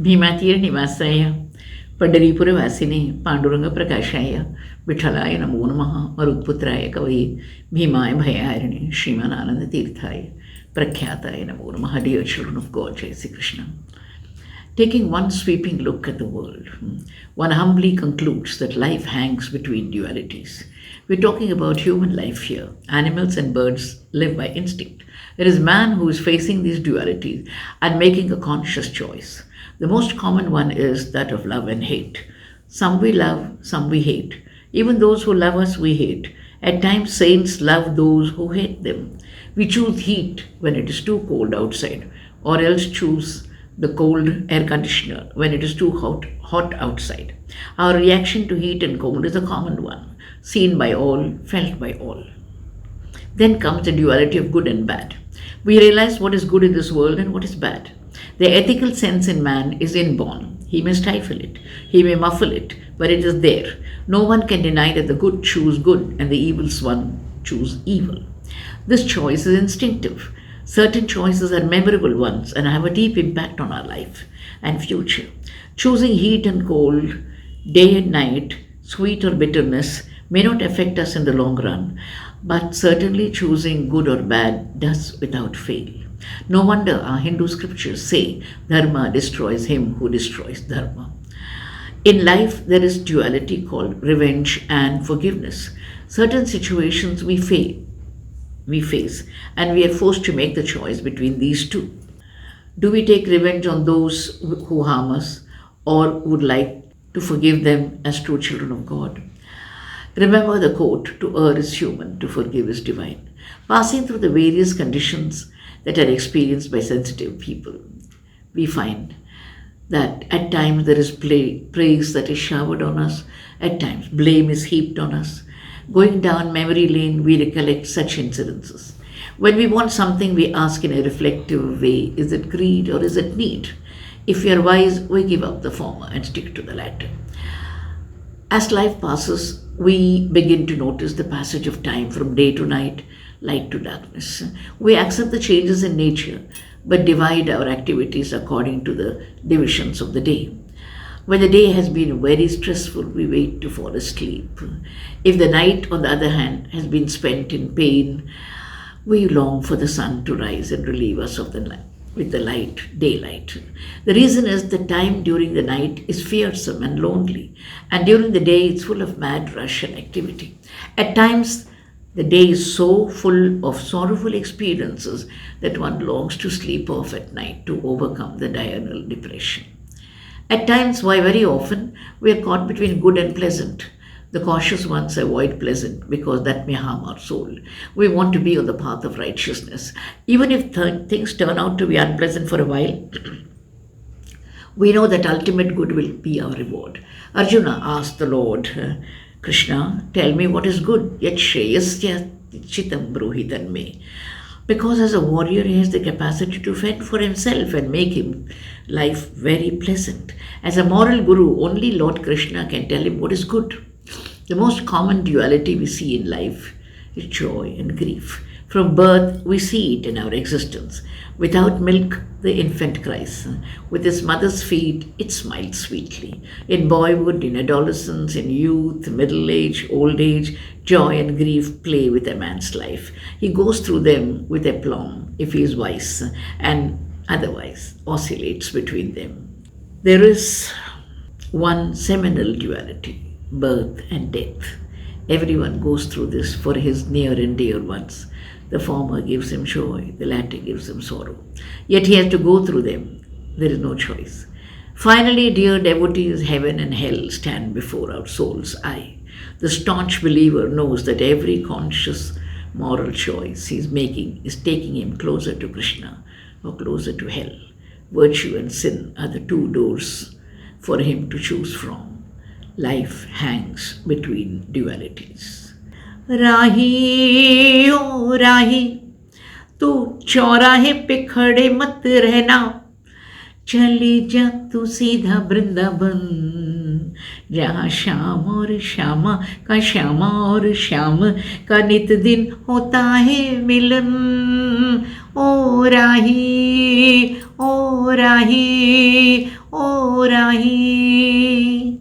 भीमातीरनिवासाय पंढरीपुरवासिने पांडुरंगप्रकाशाय विठ्ठलाय नमो नमः मरुत्पुत्राय कवये भीमाय भयहारिणे श्रीमनानंदतीर्थाय प्रख्याताय नमो नमः. Dear children of God, Jai Sri Krishna. Taking one sweeping look at the world, one humbly concludes that life hangs between dualities. We're talking about human life here. Animals and birds live by instinct. There is man who is facing these dualities and making a conscious choice. The most common one is that of love and hate. Some we love, some we hate. Even those who love us, we hate. At times, saints love those who hate them. We choose heat when it is too cold outside, or else choose the cold air conditioner when it is too hot outside. Our reaction to heat and cold is a common one, seen by all, felt by all. Then comes the duality of good and bad. We realize what is good in this world and what is bad. The ethical sense in man is inborn. He may stifle it, he may muffle it, but it is there. No one can deny that the good choose good and the evil one choose evil. This choice is instinctive. Certain choices are memorable ones and have a deep impact on our life and future. Choosing heat and cold, day and night, sweet or bitterness may not affect us in the long run, but certainly choosing good or bad does without fail. No wonder our Hindu scriptures say dharma destroys him who destroys dharma. In life, there is duality called revenge and forgiveness. Certain situations we face, and we are forced to make the choice between these two. Do we take revenge on those who harm us, or would like to forgive them as true children of God? Remember the quote, "To err is human, to forgive is divine." Passing through the various conditions that are experienced by sensitive people, we find that at times there is praise that is showered on us, at times blame is heaped on us. Going down memory lane, we recollect such incidences. When we want something, we ask in a reflective way, is it greed or is it need? If we are wise, we give up the former and stick to the latter. As life passes, we begin to notice the passage of time from day to night, light to darkness. We accept the changes in nature, but divide our activities according to the divisions of the day. When the day has been very stressful, we wait to fall asleep. If the night, on the other hand, has been spent in pain, we long for the sun to rise and relieve us of the night with the light, daylight. The reason is the time during the night is fearsome and lonely, and during the day it's full of mad rush and activity. At times, the day is so full of sorrowful experiences that one longs to sleep off at night to overcome the diurnal depression. At times, why very often, we are caught between good and pleasant. The cautious ones avoid pleasant because that may harm our soul. We want to be on the path of righteousness. Even if things turn out to be unpleasant for a while, we know that ultimate good will be our reward. Arjuna asked the Lord, Krishna, tell me what is good, yet shreyasya chitam bruhitan me. Because as a warrior, he has the capacity to fend for himself and make him life very pleasant. As a moral guru, only Lord Krishna can tell him what is good. The most common duality we see in life is joy and grief. From birth, we see it in our existence. Without milk, the infant cries. With his mother's feet, it smiles sweetly. In boyhood, in adolescence, in youth, middle age, old age, joy and grief play with a man's life. He goes through them with aplomb if he is wise, and otherwise oscillates between them. There is one seminal duality, birth and death. Everyone goes through this for his near and dear ones. The former gives him joy, the latter gives him sorrow. Yet he has to go through them. There is no choice. Finally, dear devotees, heaven and hell stand before our soul's eye. The staunch believer knows that every conscious moral choice he is making is taking him closer to Krishna or closer to hell. Virtue and sin are the two doors for him to choose from. Life hangs between dualities. राही ओ राही, तू चौराहे पे खड़े मत रहना, चली जा तू सीधा वृंदावन, जहाँ श्याम और श्यामा का श्यामा और श्याम का नित दिन होता है मिलन। ओ राही, ओ राही, ओ राही।